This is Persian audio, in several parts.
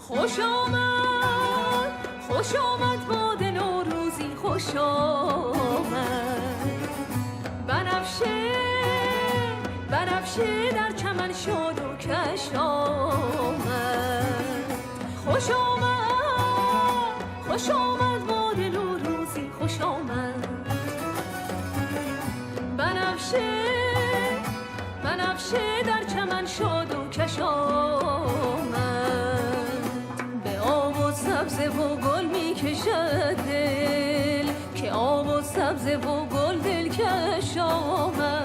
خوش آمد خوش آمد باد نوروزی خوش آمد بنفشه بنفشه در چمن شد و کش آمد خوش آمد خوش آمد باد نوروزی خوش آمد بنفشه بنفشه در چمن شد و کش آمد به آب و سبزه و گل می کشد دل که آب و سبزه و گل دل کش آمد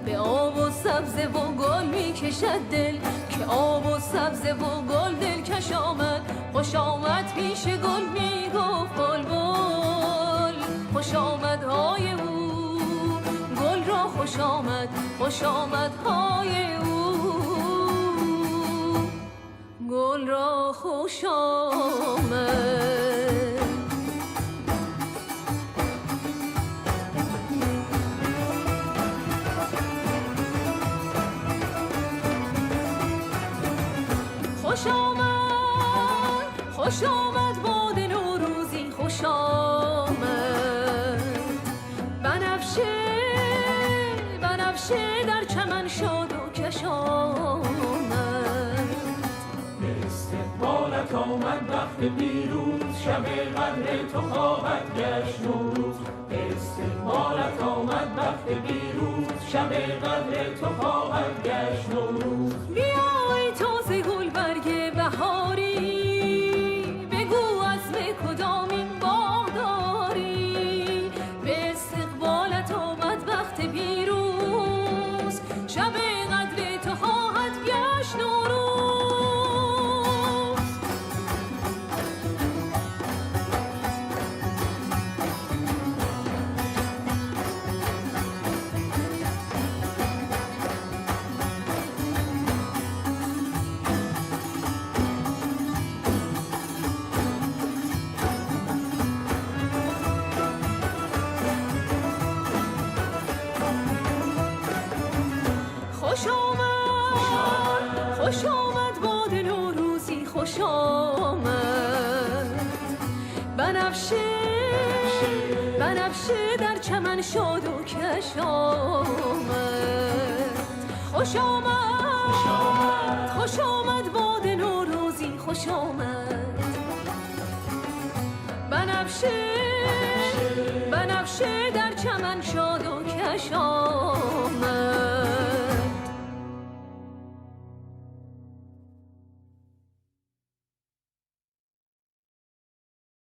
به آب و سبزه و گل می کشد دل که آب و سبزه و گل دل کش آمد خوش آمد پیش گل می گفت بلبل خوش آمد های او گل را خوش آمد های او گل را خوش آمد خوش آمد خوش آمد باد نوروزی خوش آمد بنفشه بنفشه در چمن شد و کش آمد به استقبالت آمد وقت پیروز شب قدر تو خواهد گشت نوروز به استقبالت آمد وقت پیروز شب قدر تو خواهد گشت نوروز بیای تازه گل برگ بهاری بگو عزم کدامین باغ داری به استقبالت آمد وقت پیروز شب قدر تو خواهد گشت نوروز خوش آمد خوش آمد باد نوروزی خوش آمد بنفشه بنفشه در چمن شد و کش آمد خوش آمد خوش آمد باد نوروزی خوش آمد بنفشه بنفشه در چمن شد و کش آمد